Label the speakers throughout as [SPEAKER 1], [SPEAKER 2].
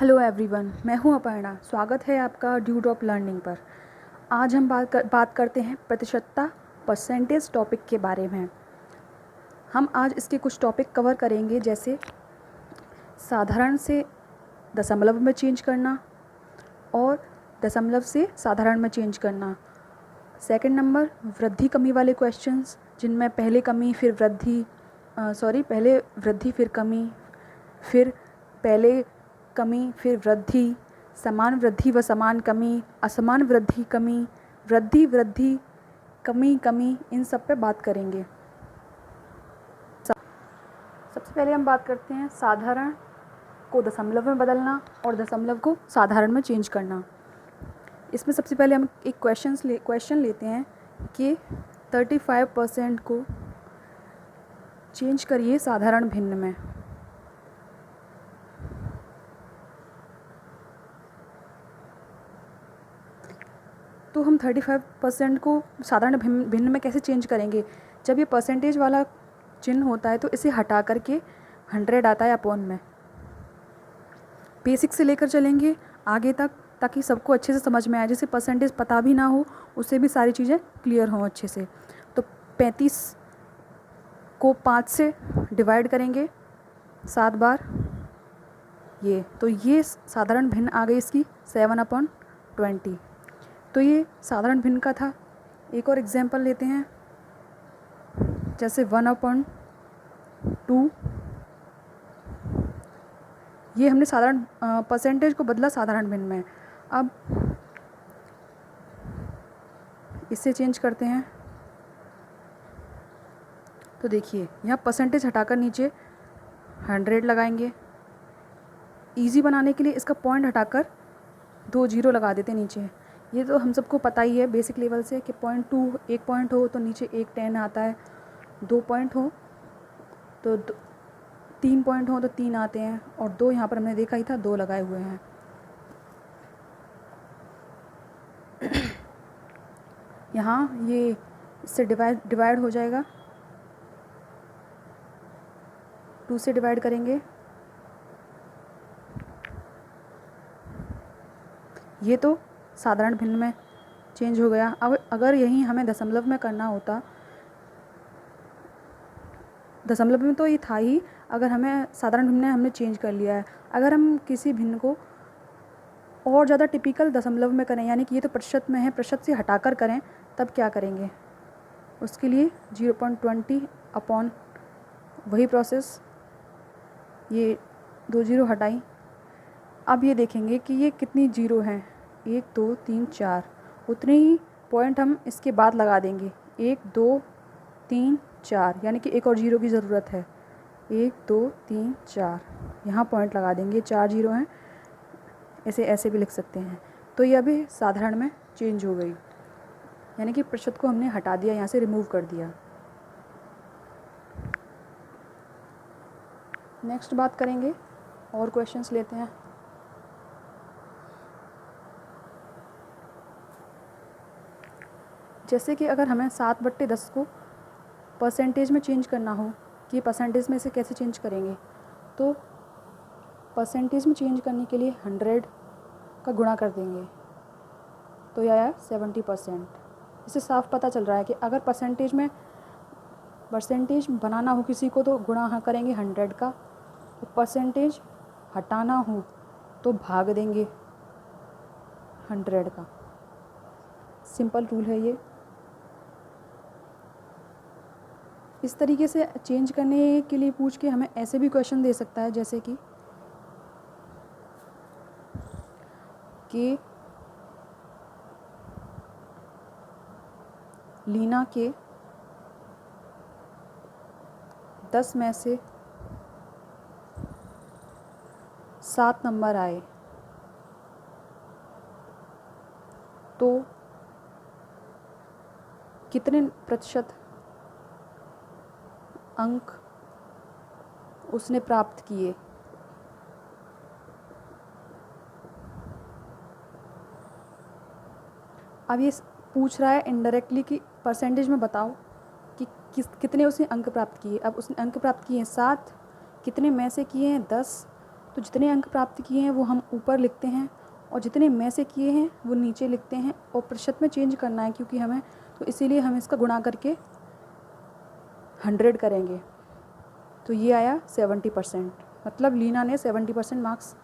[SPEAKER 1] Hello everyone, मैं हूं अपर्णा। स्वागत है आपका ड्यू ड्रॉप लर्निंग पर। आज हम बात करते हैं प्रतिशतता परसेंटेज टॉपिक के बारे में। हम आज इसके कुछ टॉपिक कवर करेंगे, जैसे साधारण से दशमलव में चेंज करना और दशमलव से साधारण में चेंज करना। सेकंड नंबर, वृद्धि कमी वाले क्वेश्चंस, जिनमें पहले वृद्धि फिर कमी, फिर पहले कमी फिर वृद्धि, समान वृद्धि व समान कमी, असमान वृद्धि कमी, वृद्धि वृद्धि कमी कमी, इन सब पे बात करेंगे। सबसे पहले हम बात करते हैं साधारण को दशमलव में बदलना और दशमलव को साधारण में चेंज करना। इसमें सबसे पहले हम एक क्वेश्चन लेते हैं कि 35% को चेंज करिए साधारण भिन्न में। तो हम 35% को साधारण भिन्न में कैसे चेंज करेंगे? जब ये परसेंटेज वाला चिन्ह होता है तो इसे हटा करके 100 आता है अपॉन में। बेसिक से लेकर चलेंगे आगे तक, ताकि सबको अच्छे से समझ में आए। जिसे परसेंटेज पता भी ना हो उससे भी सारी चीज़ें क्लियर हों अच्छे से। तो 35 को 5 से डिवाइड करेंगे 7 बार, तो ये साधारण भिन्न आ गई इसकी 7/20। तो ये साधारण भिन्न का था। एक और एग्जाम्पल लेते हैं, जैसे 1/2। ये हमने साधारण परसेंटेज को बदला साधारण भिन्न में। अब इससे चेंज करते हैं तो देखिए यहाँ परसेंटेज हटाकर नीचे 100 लगाएंगे। इजी बनाने के लिए इसका पॉइंट हटाकर 2 जीरो लगा देते नीचे। ये तो हम सबको पता ही है बेसिक लेवल से कि 0.2 1 पॉइंट हो तो नीचे 1 10 आता है, 2 पॉइंट हो तो 3 पॉइंट हो तो 3 आते हैं, और 2 यहाँ पर हमने देखा ही था 2 लगाए हुए हैं। यहाँ ये इससे डिवाइड हो जाएगा, 2 से डिवाइड करेंगे। ये तो साधारण भिन्न में चेंज हो गया। अब अगर यही हमें दशमलव में करना होता, दशमलव में तो ये था ही, अगर हमें साधारण भिन्न में हमने चेंज कर लिया है। अगर हम किसी भिन्न को और ज़्यादा टिपिकल दशमलव में करें, यानी कि ये तो प्रतिशत में है, प्रतिशत से हटाकर करें, तब क्या करेंगे? उसके लिए 0.20 अपॉन वही प्रोसेस, ये 2 जीरो हटाई। अब ये देखेंगे कि ये कितनी जीरो हैं, 1 2 3 4, उतने ही पॉइंट हम इसके बाद लगा देंगे, 1 2 3 4, यानी कि एक और जीरो की ज़रूरत है। 1 2 3 4 यहाँ पॉइंट लगा देंगे, 4 जीरो हैं, ऐसे भी लिख सकते हैं। तो ये अभी साधारण में चेंज हो गई, यानी कि प्रतिशत को हमने हटा दिया, यहाँ से रिमूव कर दिया। नेक्स्ट बात करेंगे और क्वेश्चंस लेते हैं। जैसे कि अगर हमें 7/10 को परसेंटेज में चेंज करना हो कि परसेंटेज में इसे कैसे चेंज करेंगे, तो परसेंटेज में चेंज करने के लिए 100 का गुणा कर देंगे, तो यह आया 70%। इससे साफ पता चल रहा है कि अगर परसेंटेज बनाना हो किसी को तो गुणा करेंगे 100 का, तो परसेंटेज हटाना हो तो भाग देंगे 100 का। सिंपल रूल है ये। इस तरीके से चेंज करने के लिए पूछ के हमें ऐसे भी क्वेश्चन दे सकता है, जैसे कि लीना के 10 में से 7 नंबर आए, तो कितने प्रतिशत अंक उसने प्राप्त किए? अब ये पूछ रहा है इनडायरेक्टली कि परसेंटेज में बताओ कि कितने उसने अंक प्राप्त किए। अब उसने अंक प्राप्त किए हैं 7, कितने में से किए हैं 10, तो जितने अंक प्राप्त किए हैं वो हम ऊपर लिखते हैं और जितने में से किए हैं वो नीचे लिखते हैं, और प्रतिशत में चेंज करना है क्योंकि हमें, तो इसीलिए हम इसका गुणा करके 100 करेंगे। तो ये आया 70%, मतलब लीना ने 70% मार्क्स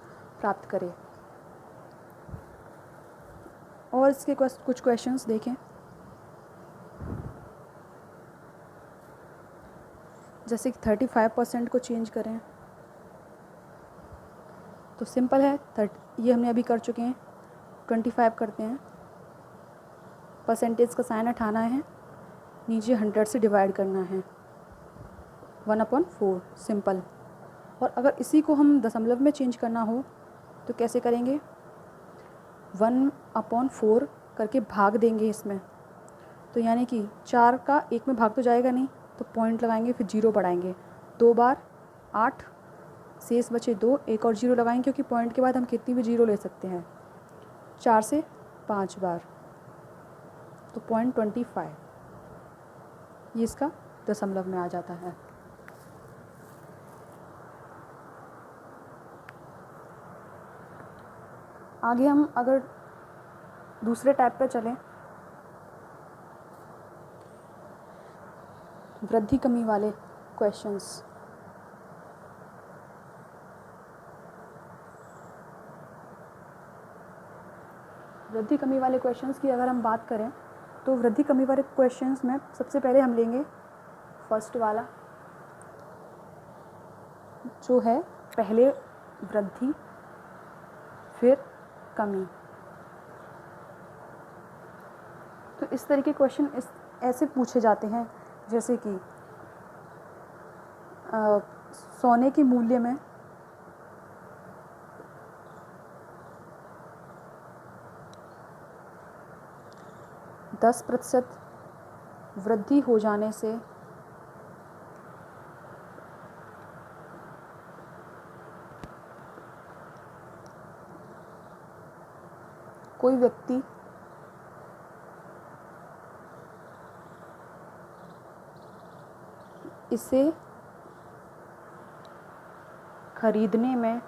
[SPEAKER 1] प्राप्त करे। और इसके कुछ क्वेश्चंस देखें। जैसे कि 35% को चेंज करें तो सिंपल है, ये हमने अभी कर चुके हैं। 25 करते हैं, परसेंटेज का साइन हटाना है, नीचे 100 से डिवाइड करना है, 1/4 सिंपल। और अगर इसी को हम दशमलव में चेंज करना हो तो कैसे करेंगे, 1/4 करके भाग देंगे इसमें। तो यानी कि 4 का 1 में भाग तो जाएगा नहीं, तो पॉइंट लगाएंगे, फिर 0 बढ़ाएंगे, 2 बार 8, शेष बचे 2, एक और 0 लगाएंगे क्योंकि पॉइंट के बाद हम कितनी भी 0 ले सकते हैं, 4 से 5 बार, तो 0.25 ये इसका दशमलव में आ जाता है। आगे हम अगर दूसरे टाइप पे चलें, वृद्धि कमी वाले क्वेश्चंस। वृद्धि कमी वाले क्वेश्चंस की अगर हम बात करें तो वृद्धि कमी वाले क्वेश्चंस में सबसे पहले हम लेंगे फर्स्ट वाला, जो है पहले वृद्धि फिर कमी। तो इस तरह के क्वेश्चन ऐसे पूछे जाते हैं, जैसे कि सोने के मूल्य में 10% वृद्धि हो जाने से कोई व्यक्ति इसे खरीदने में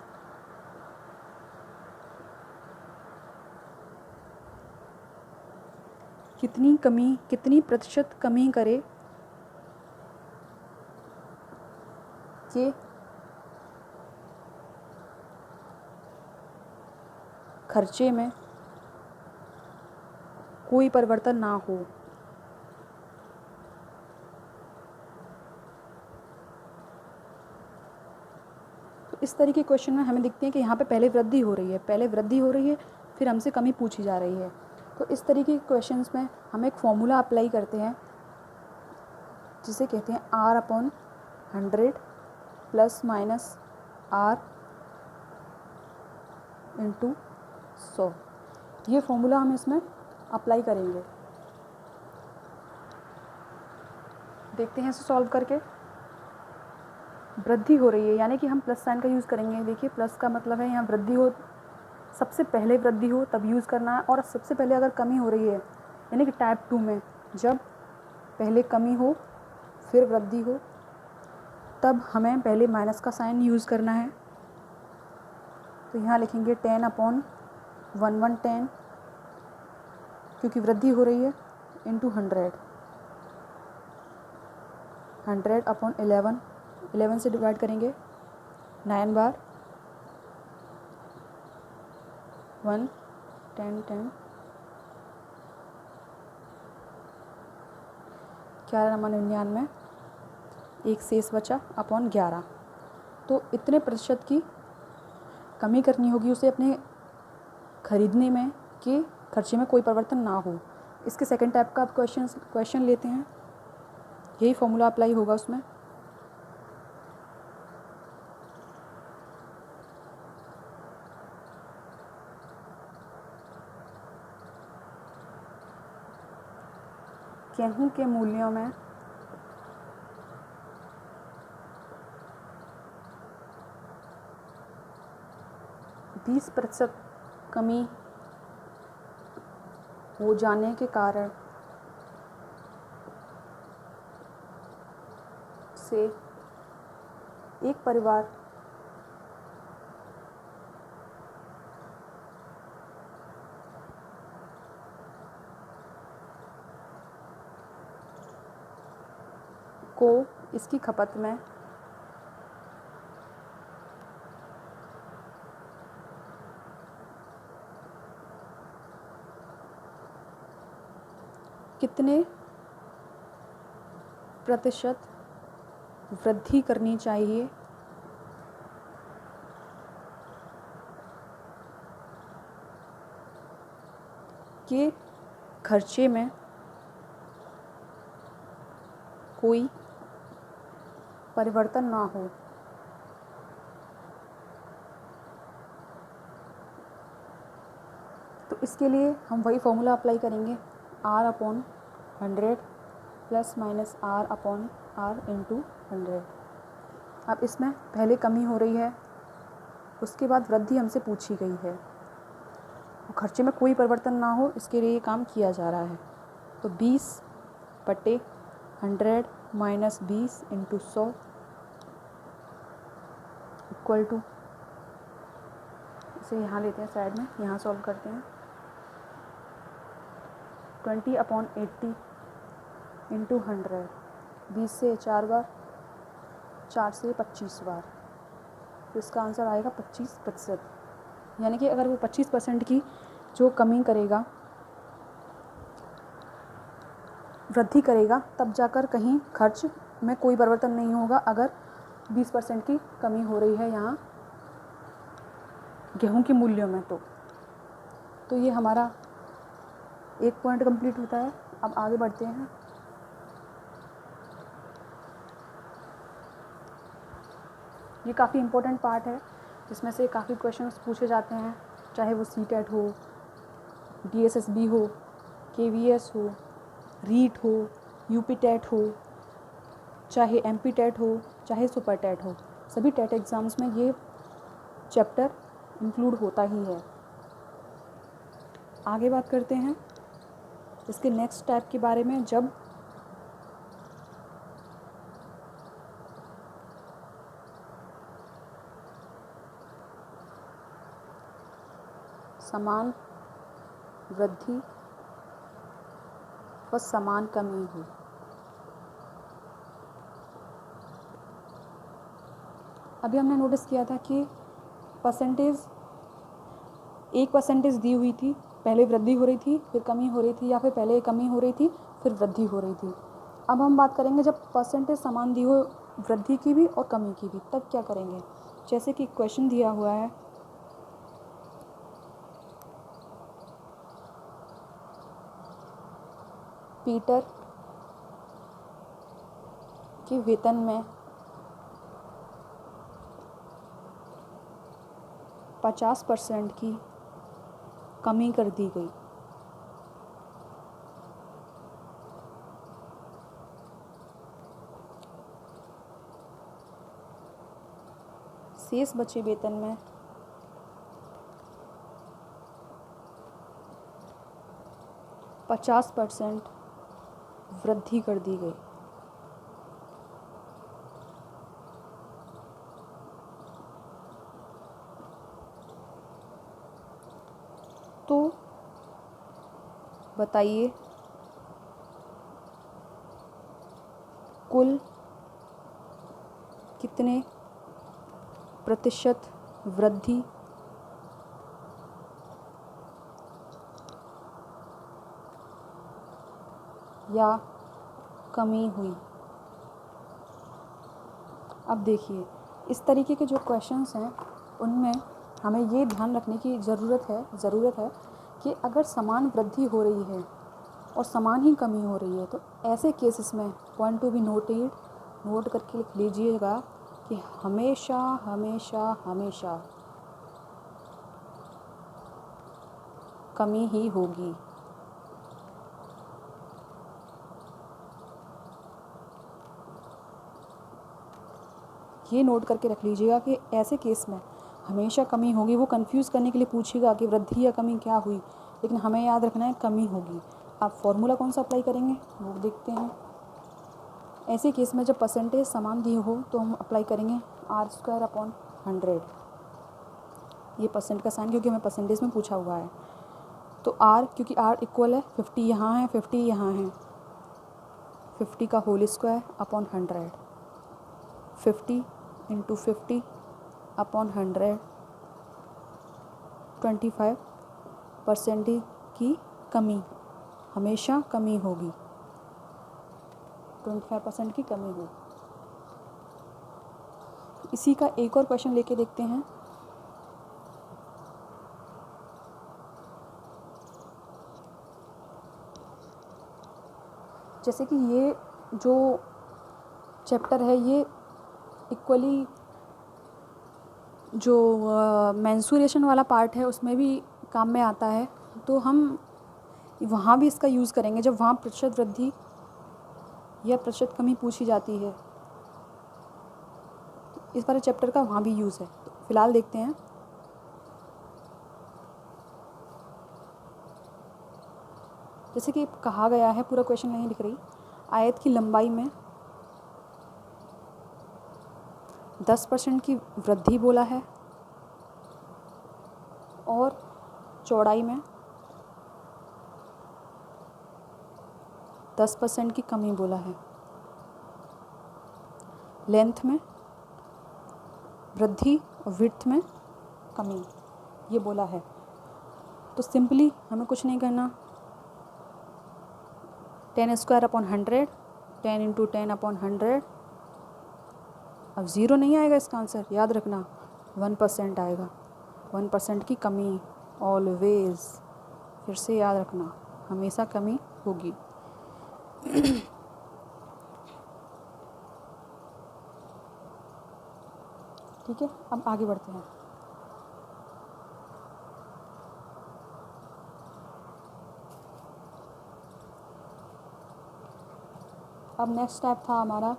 [SPEAKER 1] कितनी प्रतिशत कमी करे कि खर्चे में कोई परिवर्तन ना हो। तो इस तरह के क्वेश्चन में हमें दिखते हैं कि यहाँ पे पहले वृद्धि हो रही है, फिर हमसे कमी पूछी जा रही है। तो इस तरीके के क्वेश्चंस में हम एक फॉर्मूला अप्लाई करते हैं जिसे कहते हैं R/100 प्लस माइनस R × 100। ये फॉर्मूला हम इसमें अप्लाई करेंगे। देखते हैं इसे सॉल्व करके। वृद्धि हो रही है यानी कि हम प्लस साइन का यूज़ करेंगे। देखिए प्लस का मतलब है यहाँ वृद्धि हो, सबसे पहले वृद्धि हो तब यूज़ करना है, और सबसे पहले अगर कमी हो रही है यानी कि टाइप 2 में जब पहले कमी हो फिर वृद्धि हो तब हमें पहले माइनस का साइन यूज़ करना है। तो यहाँ लिखेंगे 10/1110 क्योंकि वृद्धि हो रही है, इंटू 100, 100/11, 11 से डिवाइड करेंगे 9 बार, 1 10 10, 11×99, एक शेष बचा /11। तो इतने प्रतिशत की कमी करनी होगी उसे अपने खरीदने में कि खर्चे में कोई परिवर्तन ना हो। इसके सेकंड टाइप का आप क्वेश्चन लेते हैं, यही फॉर्मूला अप्लाई होगा उसमें। गेहूं के मूल्यों में 20% कमी हो जाने के कारण से एक परिवार को इसकी खपत में कितने प्रतिशत वृद्धि करनी चाहिए कि खर्चे में कोई परिवर्तन ना हो। तो इसके लिए हम वही फॉर्मूला अप्लाई करेंगे, R/100 plus minus R/R into 100। अब इसमें पहले कमी हो रही है, उसके बाद वृद्धि हमसे पूछी गई है, खर्चे में कोई परिवर्तन ना हो, इसके लिए ये काम किया जा रहा है। तो 20/100 माइनस 20 इंटू 100 इक्वल टू, इसे यहाँ लेते हैं साइड में, यहाँ सॉल्व करते हैं, 20/80 इंटू 100, 20 से 4 बार, 4 से 25 बार, तो इसका आंसर आएगा 25%। यानी कि अगर वो 25% की जो कमी करेगा, वृद्धि करेगा, तब जाकर कहीं खर्च में कोई परिवर्तन नहीं होगा। अगर 20% की कमी हो रही है यहाँ गेहूं के मूल्यों में, तो ये हमारा एक पॉइंट कंप्लीट होता है। अब आगे बढ़ते हैं। ये काफ़ी इम्पोर्टेंट पार्ट है, जिसमें से काफ़ी क्वेश्चंस पूछे जाते हैं, चाहे वो सीटेट हो, DSSB हो, KVS हो, रीट हो, यूपी टेट हो, चाहे MP टेट हो, चाहे सुपर टेट हो, सभी टेट एग्ज़ाम्स में ये चैप्टर इंक्लूड होता ही है। आगे बात करते हैं इसके नेक्स्ट टाइप के बारे में, जब समान वृद्धि व समान कमी हो। अभी हमने नोटिस किया था कि परसेंटेज, एक परसेंटेज दी हुई थी, पहले वृद्धि हो रही थी फिर कमी हो रही थी, या फिर पहले कमी हो रही थी फिर वृद्धि हो रही थी। अब हम बात करेंगे जब परसेंटेज समान दी हो, वृद्धि की भी और कमी की भी, तब क्या करेंगे। जैसे कि क्वेश्चन दिया हुआ है, पीटर के वेतन में 50% की कमी कर दी गई। शेष बचे वेतन में 50% वृद्धि कर दी गई। तो बताइए कुल कितने प्रतिशत वृद्धि या कमी हुई। अब देखिए, इस तरीके के जो क्वेश्चंस हैं उनमें हमें ये ध्यान रखने की ज़रूरत है कि अगर समान वृद्धि हो रही है और समान ही कमी हो रही है, तो ऐसे केसेस में पॉइंट टू बी नोट करके लिख लीजिएगा कि हमेशा हमेशा हमेशा कमी ही होगी। ये नोट करके रख लीजिएगा कि ऐसे केस में हमेशा कमी होगी। वो कंफ्यूज करने के लिए पूछेगा कि वृद्धि या कमी क्या हुई, लेकिन हमें याद रखना है कमी होगी। आप फॉर्मूला कौन सा अप्लाई करेंगे वो देखते हैं। ऐसे केस में जब परसेंटेज समान दी हो तो हम अप्लाई करेंगे R/100। ये परसेंट का साइन क्योंकि हमें परसेंटेज में पूछा हुआ है, तो R क्योंकि R इक्वल है 50 यहाँ है 50 यहाँ है, 50 का whole square upon 100, 50 into 50 upon 100, 25% की कमी, हमेशा कमी होगी, 25% की कमी होगी। इसी का एक और क्वेश्चन लेके देखते हैं। जैसे कि ये जो चैप्टर है ये इक्वली जो मेंसुरेशन वाला पार्ट है उसमें भी काम में आता है, तो हम वहाँ भी इसका यूज़ करेंगे जब वहाँ प्रतिशत वृद्धि या प्रतिशत कमी पूछी जाती है। इस वाले चैप्टर का वहाँ भी यूज़ है। तो फिलहाल देखते हैं। जैसे कि कहा गया है, पूरा क्वेश्चन नहीं लिख रही, आयत की लंबाई में 10% की वृद्धि बोला है और चौड़ाई में 10% की कमी बोला है। लेंथ में वृद्धि और विड्थ में कमी ये बोला है। तो सिंपली हमें कुछ नहीं करना, 10 स्क्वायर अपॉन 100, 10 इंटू 10 अपॉन 100। अब 0 नहीं आएगा इसका आंसर, याद रखना 1% आएगा। 1% की कमी ऑलवेज, फिर से याद रखना, हमेशा कमी होगी। ठीक है, अब आगे बढ़ते हैं। अब नेक्स्ट स्टेप था हमारा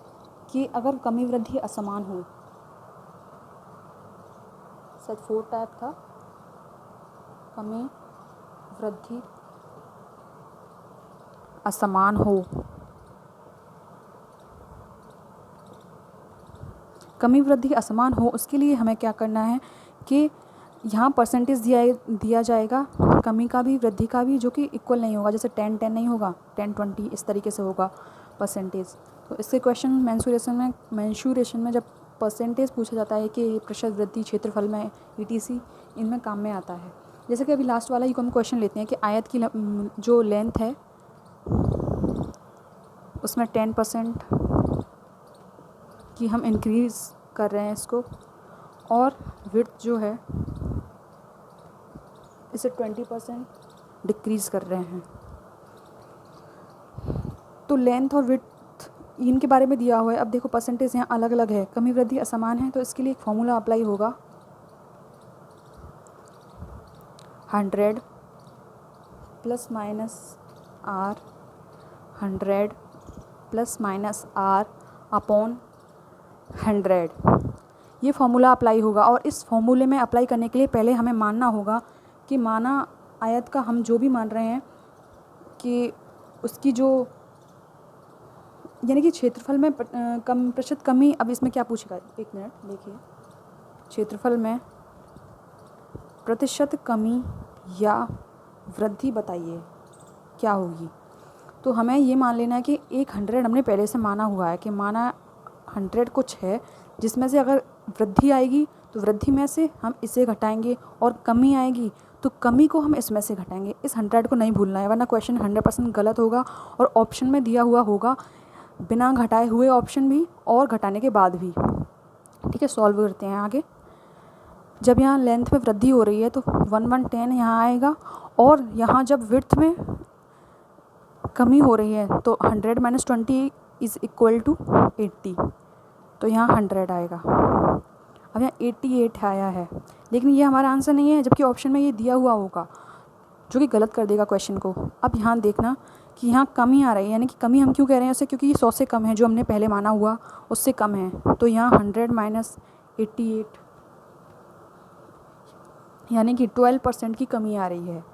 [SPEAKER 1] कि अगर कमी वृद्धि असमान हो, सेट 4 टाइप था, कमी वृद्धि असमान हो। कमी वृद्धि असमान हो उसके लिए हमें क्या करना है कि यहाँ परसेंटेज दिया जाएगा, कमी का भी वृद्धि का भी, जो कि इक्वल नहीं होगा। जैसे 10-10 नहीं होगा, 10-20 इस तरीके से होगा परसेंटेज। तो इससे क्वेश्चन मेंशुरेशन में जब परसेंटेज पूछा जाता है कि प्रतिशत वृद्धि क्षेत्रफल में ETC, इनमें काम में आता है। जैसे कि अभी लास्ट वाला ही हम क्वेश्चन लेते हैं कि आयत की जो लेंथ है उसमें 10% कि हम इंक्रीज़ कर रहे हैं इसको, और विड्थ जो है इसे 20% डिक्रीज़ कर रहे हैं। तो लेंथ और विड्थ इनके बारे में दिया हुआ है। अब देखो परसेंटेज यहाँ अलग अलग है, कमी वृद्धि असमान है, तो इसके लिए एक फॉर्मूला अप्लाई होगा, 100 plus minus R, 100 plus minus R upon 100, ये फॉर्मूला अप्लाई होगा। और इस फॉर्मूले में अप्लाई करने के लिए पहले हमें मानना होगा कि माना आयत का हम जो भी मान रहे हैं कि उसकी जो यानी कि क्षेत्रफल में कम प्रतिशत कमी। अब इसमें क्या पूछेगा, एक मिनट देखिए, क्षेत्रफल में प्रतिशत कमी या वृद्धि बताइए क्या होगी। तो हमें ये मान लेना है कि 100 हमने पहले से माना हुआ है कि माना 100 कुछ है, जिसमें से अगर वृद्धि आएगी तो वृद्धि में से हम इसे घटाएंगे, और कमी आएगी तो कमी को हम इसमें से घटाएंगे। इस 100 को नहीं भूलना है, वरना क्वेश्चन 100% गलत होगा और ऑप्शन में दिया हुआ होगा बिना घटाए हुए ऑप्शन भी और घटाने के बाद भी। ठीक है, सॉल्व करते हैं आगे। जब यहाँ लेंथ में वृद्धि हो रही है तो 110 यहाँ आएगा, और यहाँ जब विड्थ में कमी हो रही है तो 100 - 20 इज़ इक्वल टू 80, तो यहाँ 100 आएगा। अब यहाँ 88 आया है, लेकिन ये हमारा आंसर नहीं है, जबकि ऑप्शन में ये दिया हुआ होगा, जो कि गलत कर देगा क्वेश्चन को। अब यहाँ देखना कि यहाँ कमी आ रही है, यानी कि कमी हम क्यों कह रहे हैं उसे, क्योंकि ये 100 से कम है, जो हमने पहले माना हुआ उससे कम है। तो यहाँ 100 - 88 यानी कि 12% की कमी आ रही है।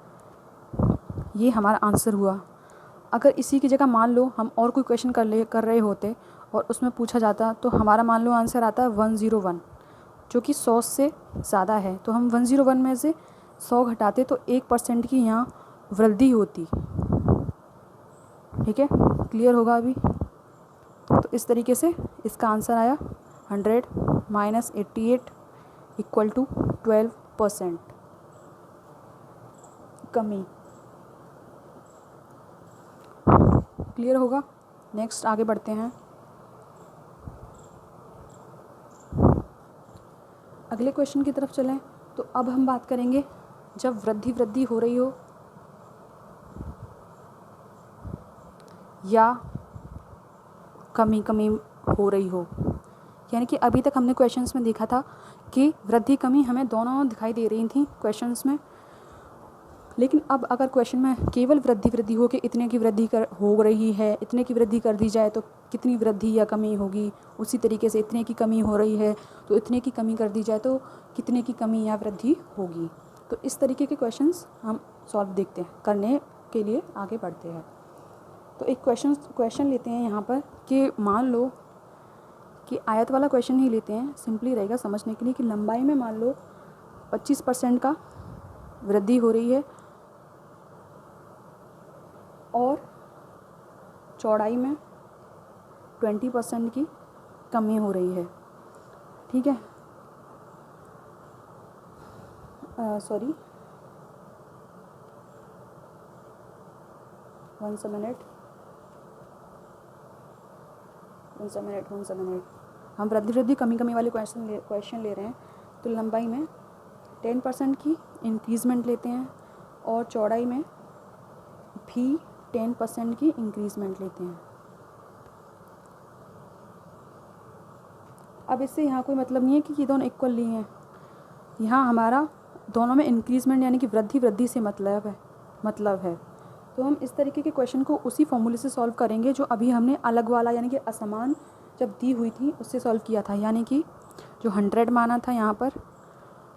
[SPEAKER 1] ये हमारा आंसर हुआ। अगर इसी की जगह मान लो हम और कोई क्वेश्चन कर रहे होते और उसमें पूछा जाता, तो हमारा मान लो आंसर आता है 101, जो कि 100 से ज़्यादा है। तो हम 101 में से 100 घटाते तो 1% की यहाँ वृद्धि होती। ठीक है, क्लियर होगा अभी। तो इस तरीके से इसका आंसर आया 100 माइनस 88 इक्वल टू 12% कमी। क्लियर होगा। नेक्स्ट आगे बढ़ते हैं। अगले क्वेश्चन की तरफ चलें। तो अब हम बात करेंगे जब वृद्धि हो रही हो या कमी हो रही हो, यानी कि अभी तक हमने क्वेश्चंस में देखा था कि वृद्धि कमी हमें दोनों दिखाई दे रही थी क्वेश्चंस में, लेकिन अब अगर क्वेश्चन में केवल वृद्धि हो कि इतने की वृद्धि हो रही है, इतने की वृद्धि कर दी जाए तो कितनी वृद्धि या कमी होगी, उसी तरीके से इतने की कमी हो रही है तो इतने की कमी कर दी जाए तो कितने की कमी या वृद्धि होगी। तो इस तरीके के क्वेश्चंस हम सॉल्व देखते हैं, करने के लिए आगे बढ़ते हैं। तो एक क्वेश्चन लेते हैं यहाँ पर कि मान लो कि आयत वाला क्वेश्चन ही लेते हैं, सिंपली रहेगा समझने के लिए, कि लंबाई में मान लो 25% का वृद्धि हो रही है और चौड़ाई में 20% की कमी हो रही है। ठीक है, सॉरी, वन से मिनट। हम वृद्धि कमी वाले क्वेश्चन ले रहे हैं। तो लंबाई में 10% की इंक्रीज़मेंट लेते हैं और चौड़ाई में भी 10% की इंक्रीज़मेंट लेते हैं। अब इससे यहाँ कोई मतलब नहीं है कि ये दोनों इक्वल लिए हैं। यहाँ हमारा दोनों में इंक्रीज़मेंट यानी कि वृद्धि से मतलब है। तो हम इस तरीके के क्वेश्चन को उसी फॉर्मूले से सॉल्व करेंगे जो अभी हमने अलग वाला यानी कि असमान जब दी हुई थी उससे सॉल्व किया था, यानी कि जो 100 माना था यहाँ पर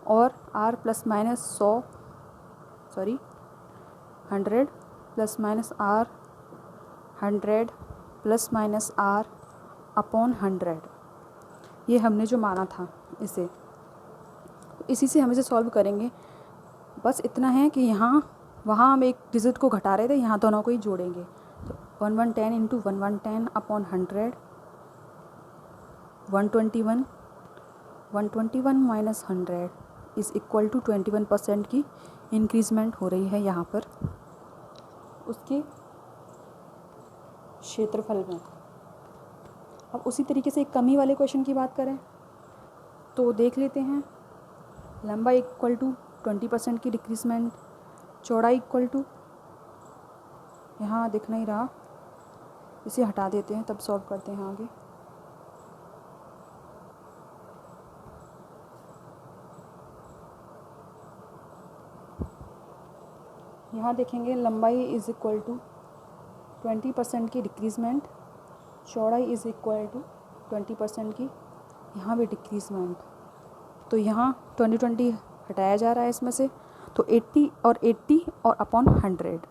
[SPEAKER 1] और r plus minus 100 sorry 100 plus minus r 100 plus minus r upon 100, ये हमने जो माना था इसे, इसी से हम इसे सॉल्व करेंगे। बस इतना है कि यहाँ वहाँ हम एक डिजिट को घटा रहे थे, यहाँ दोनों को ही जोड़ेंगे। तो 1110 into 1110 upon 100 121 minus 100 is equal to 21% की इंक्रीज़मेंट हो रही है यहाँ पर उसके क्षेत्रफल में। अब उसी तरीके से एक कमी वाले क्वेश्चन की बात करें तो देख लेते हैं। लंबाई इक्वल टू 20% की डिक्रीज़मेंट, चौड़ाई इक्वल टू, यहाँ दिख नहीं रहा, इसे हटा देते हैं तब सॉल्व करते हैं आगे। यहाँ देखेंगे लंबाई इज़ इक्वल टू 20% की डिक्रीज़मेंट, चौड़ाई इज़ इक्वल टू 20% की यहाँ भी डिक्रीज़मेंट। तो यहाँ 20 हटाया जा रहा है इसमें से, तो 80 और अपॉन 100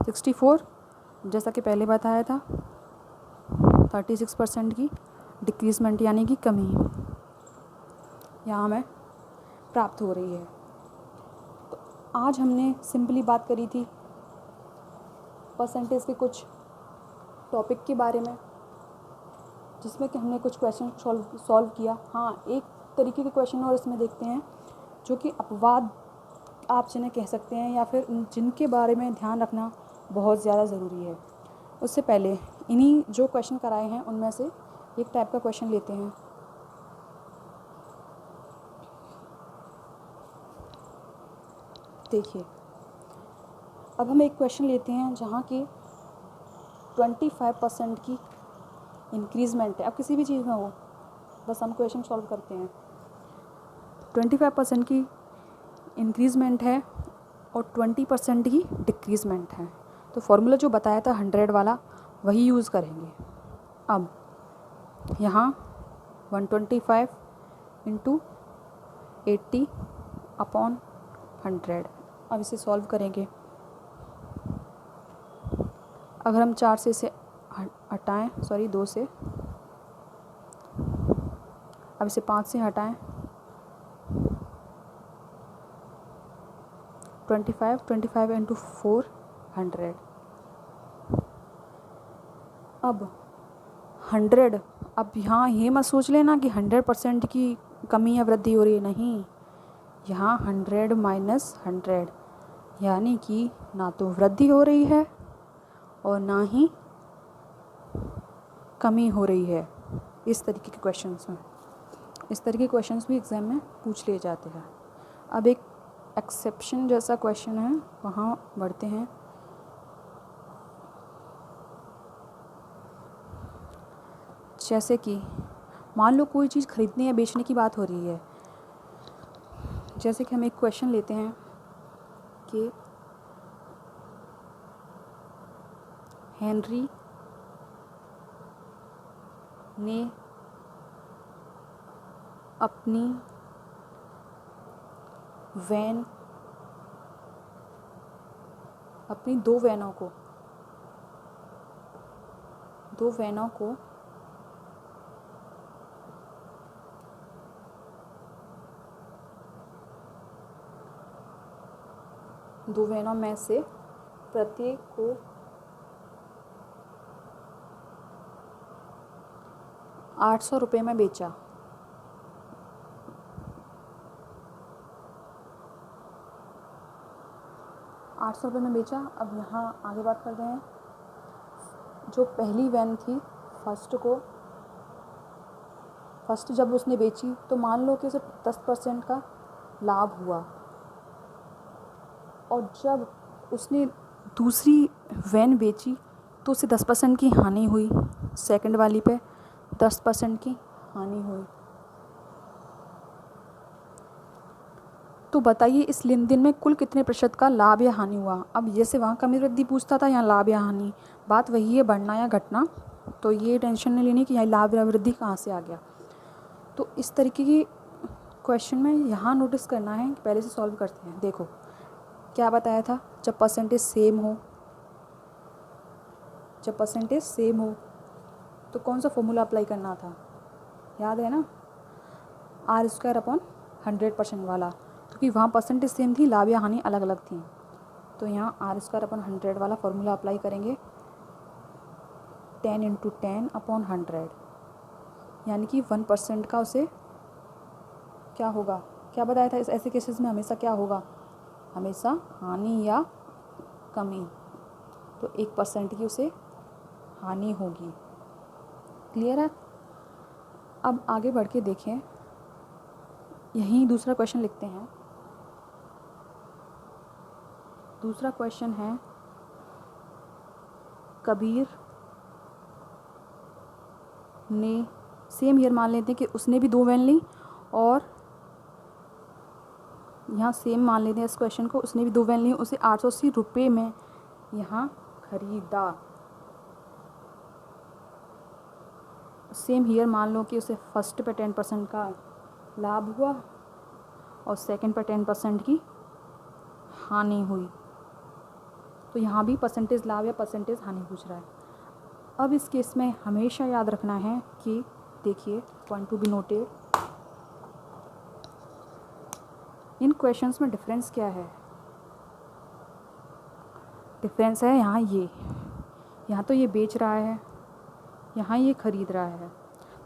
[SPEAKER 1] 64, जैसा कि पहले बताया था 36% की डिक्रीज़मेंट यानी कि कमी यहाँ हमें प्राप्त हो रही है। तो आज हमने सिंपली बात करी थी परसेंटेज के कुछ टॉपिक के बारे में, जिसमें कि हमने कुछ क्वेश्चन सॉल्व किया। हाँ, एक तरीके के क्वेश्चन और इसमें देखते हैं जो कि अपवाद आप जिन्हें कह सकते हैं या फिर जिनके बारे में ध्यान रखना बहुत ज़्यादा ज़रूरी है। उससे पहले इन्हीं जो क्वेश्चन कराए हैं उनमें से एक टाइप का क्वेश्चन लेते हैं। देखिए, अब हम एक क्वेश्चन लेते हैं जहाँ की 25% की इंक्रीज़मेंट है। अब किसी भी चीज़ में हो, बस हम क्वेश्चन सॉल्व करते हैं। 25% की इंक्रीज़मेंट है और 20% की डिक्रीज़मेंट है। तो फॉर्मूला जो बताया था 100 वाला वही यूज़ करेंगे। अब यहाँ 125 इंटू 80 अपॉन 100, अब इसे सॉल्व करेंगे। अगर हम 4 से इसे हटाएं, सॉरी 2 से, अब इसे 5 से हटाएं, 25 इंटू 4 100। अब 100, अब यहाँ ये मत सोच लेना कि 100% की कमी या वृद्धि हो रही है, नहीं, यहाँ 100 माइनस 100 यानी कि ना तो वृद्धि हो रही है और ना ही कमी हो रही है। इस तरीके के क्वेश्चंस में, इस तरह के क्वेश्चंस भी एग्ज़ाम में पूछ लिए जाते हैं। अब एक एक्सेप्शन जैसा क्वेश्चन है, वहाँ बढ़ते हैं। जैसे कि मान लो कोई चीज़ खरीदने या बेचने की बात हो रही है। जैसे कि हम एक क्वेश्चन लेते हैं कि हेनरी ने अपनी वैन, अपनी दो वैनों को दो वैनों में से प्रत्येक को 800 रुपये में बेचा। ₹800 में बेचा। अब यहाँ आगे बात करते हैं, जो पहली वैन थी, फर्स्ट जब उसने बेची तो मान लो कि उसे 10% का लाभ हुआ, और जब उसने दूसरी वैन बेची तो उसे 10% की हानि हुई, सेकंड वाली पे 10% की हानि हुई। तो बताइए इस लेन देन में कुल कितने प्रतिशत का लाभ या हानि हुआ। अब जैसे वहाँ कमी वृद्धि पूछता था, यहाँ लाभ या हानि, बात वही है, बढ़ना या घटना। तो ये टेंशन नहीं लेनी कि यहाँ लाभ या वृद्धि कहाँ से आ गया। तो इस तरीके की क्वेश्चन में यहाँ नोटिस करना है, पहले से सॉल्व करते हैं। देखो क्या बताया था, जब परसेंटेज सेम हो तो कौन सा फॉर्मूला अप्लाई करना था, याद है ना, R² / 100% वाला, क्योंकि वहाँ परसेंटेज सेम थी, लाभ या हानि अलग अलग थी। तो यहाँ R² / 100 वाला फॉर्मूला अप्लाई करेंगे, 10 × 10 / 100, यानी कि 1% का उसे क्या होगा, क्या बताया था, इस ऐसे केसेस में हमेशा क्या होगा, हमेशा हानि या कमी। तो 1% की उसे हानि होगी। क्लियर है। अब आगे बढ़ के देखें, यहीं दूसरा क्वेश्चन लिखते हैं। दूसरा क्वेश्चन है, कबीर ने, सेम ईयर मान लेते हैं कि उसने भी 2 वैन ली, और यहाँ सेम मान लेते हैं इस क्वेश्चन को, उसने भी 2 वैन ली, उसे 880 रुपये में यहाँ खरीदा। सेम ईयर मान लो कि उसे फर्स्ट पे 10% का लाभ हुआ और सेकंड पे 10% की हानि हुई। तो यहाँ भी परसेंटेज लाभ या परसेंटेज हानि पूछ रहा है। अब इस केस में हमेशा याद रखना है कि देखिए, point to be noted, in questions में डिफरेंस क्या है। डिफरेंस है यहाँ तो ये बेच रहा है, यहाँ ये ख़रीद रहा है।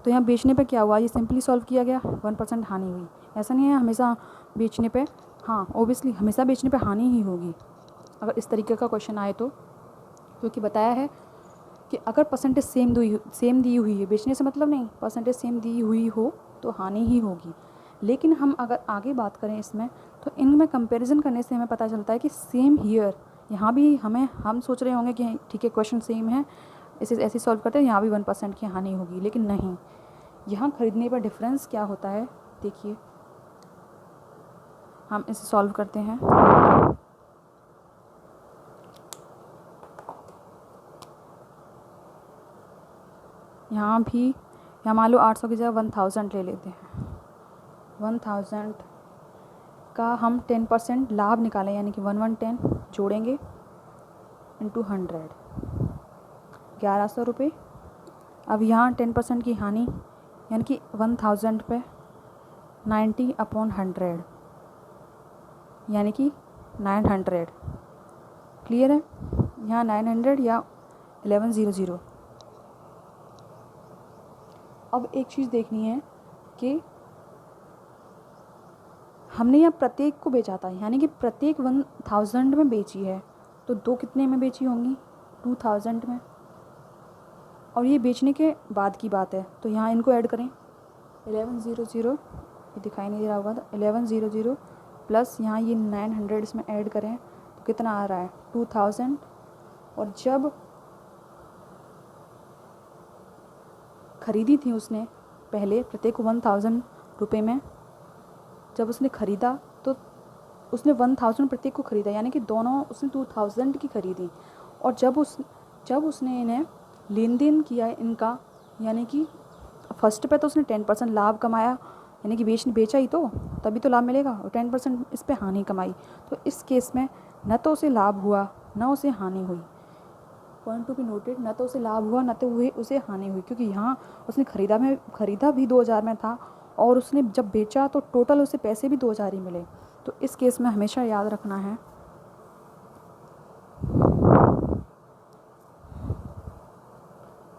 [SPEAKER 1] तो यहाँ बेचने पे क्या हुआ, ये सिंपली सॉल्व किया गया, 1% हानि हुई। ऐसा नहीं है हमेशा बेचने पे, हाँ ओबियसली हमेशा बेचने पे हानि ही होगी अगर इस तरीके का क्वेश्चन आए तो, क्योंकि बताया है कि अगर परसेंटेज सेम दी हुई है, बेचने से मतलब नहीं, परसेंटेज सेम दी हुई हो तो हानि ही होगी। लेकिन हम अगर आगे बात करें इसमें, तो इनमें कंपैरिजन करने से हमें पता चलता है कि सेम ईयर, यहाँ भी हम सोच रहे होंगे कि ठीक है क्वेश्चन सेम है, इसे ऐसे सॉल्व करते हैं, यहाँ भी 1% की हानि होगी, लेकिन नहीं, यहाँ खरीदने पर डिफरेंस क्या होता है। देखिए हम इसे सॉल्व करते हैं। यहाँ मान लो 800 की जगह 1000 ले लेते हैं। 1000 का हम 10% लाभ निकालें, यानी कि 110 जोड़ेंगे इंटू 100, 1100 रुपये। अब यहाँ 10% की हानि, यानी कि 1000 पे 90/100, यानी कि 900। क्लियर है। यहाँ 900 या 1100 अब एक चीज़ देखनी है कि हमने यहाँ प्रत्येक को बेचा था, यानी कि प्रत्येक 1000 में बेची है, तो 2 कितने में बेची होंगी? 2000 में। और ये बेचने के बाद की बात है, तो यहाँ इनको ऐड करें 1100, ये दिखाई नहीं दे रहा होगा, तो 1100 प्लस यहाँ ये 900 इसमें ऐड करें तो कितना आ रहा है? 2000। और जब ख़रीदी थी उसने पहले प्रत्येक को 1000 रुपये में, जब उसने ख़रीदा तो उसने 1000 प्रत्येक को ख़रीदा, यानी कि दोनों उसने 2000 की ख़रीदी। और जब उसने इन्हें लेन देन किया इनका, यानी कि फर्स्ट पे तो उसने 10% लाभ कमाया, यानी कि बेचा ही तो तभी तो लाभ मिलेगा, और 10% इस पे हानि कमाई। तो इस केस में न तो उसे लाभ हुआ न उसे हानि हुई। पॉइंट टू बी नोटेड, न तो उसे लाभ हुआ न तो उसे हानि हुई, क्योंकि यहाँ उसने ख़रीदा भी 2000 में था, और उसने जब बेचा तो टोटल उसे पैसे भी 2000 ही मिले। तो इस केस में हमेशा याद रखना है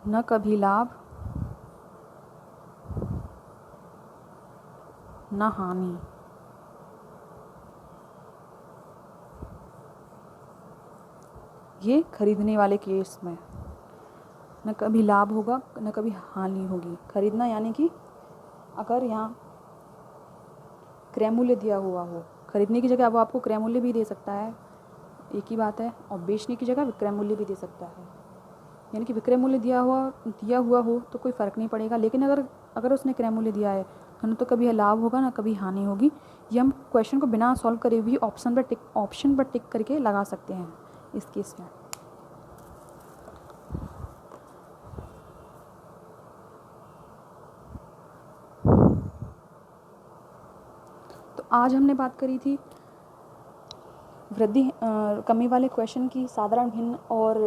[SPEAKER 1] न कभी लाभ न हानि। ये खरीदने वाले केस में न कभी लाभ होगा न कभी हानि होगी। खरीदना यानी कि अगर यहाँ क्रय मूल्य दिया हुआ हो, खरीदने की जगह वो आपको क्रय मूल्य भी दे सकता है, एक ही बात है, और बेचने की जगह विक्रय मूल्य भी दे सकता है। यानी कि विक्रय मूल्य दिया हुआ हो तो कोई फ़र्क नहीं पड़ेगा, लेकिन अगर उसने क्रय मूल्य दिया है तो न तो कभी लाभ होगा ना कभी हानि होगी। ये हम क्वेश्चन को बिना सॉल्व करे भी ऑप्शन पर टिक करके लगा सकते हैं इस केस में। तो आज हमने बात करी थी कमी वाले क्वेश्चन की, साधारण भिन्न और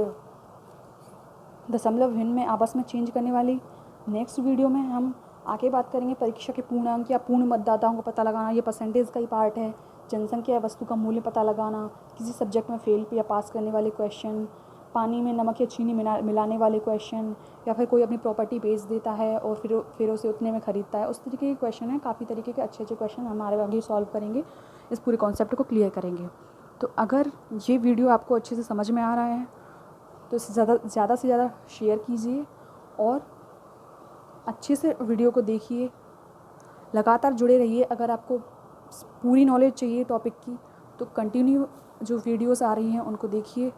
[SPEAKER 1] दशमलव भिन्न में आपस में चेंज करने वाली। नेक्स्ट वीडियो में हम आगे बात करेंगे परीक्षा के पूर्णांक या पूर्ण मतदाताओं को पता लगाना, ये परसेंटेज का ही पार्ट है। जनसंख्या या वस्तु का मूल्य पता लगाना, किसी सब्जेक्ट में फेल या पास करने वाले क्वेश्चन, पानी में नमक या चीनी मिलाने वाले क्वेश्चन, या फिर कोई अपनी प्रॉपर्टी बेच देता है और फिर उसे उतने में ख़रीदता है, उस तरीके के क्वेश्चन हैं। काफ़ी तरीके के अच्छे क्वेश्चन हमारे आगे सॉल्व करेंगे, इस पूरे कॉन्सेप्ट को क्लियर करेंगे। तो अगर ये वीडियो आपको अच्छे से समझ में आ रहा है तो इसे ज़्यादा से ज़्यादा शेयर कीजिए और अच्छे से वीडियो को देखिए, लगातार जुड़े रहिए। अगर आपको पूरी नॉलेज चाहिए टॉपिक की तो कंटिन्यू जो वीडियोस आ रही हैं उनको देखिए।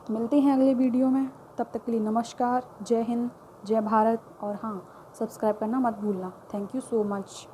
[SPEAKER 1] मिलते हैं अगले वीडियो में, तब तक के लिए नमस्कार, जय हिंद, जय भारत, और हाँ, सब्सक्राइब करना मत भूलना। Thank you so much.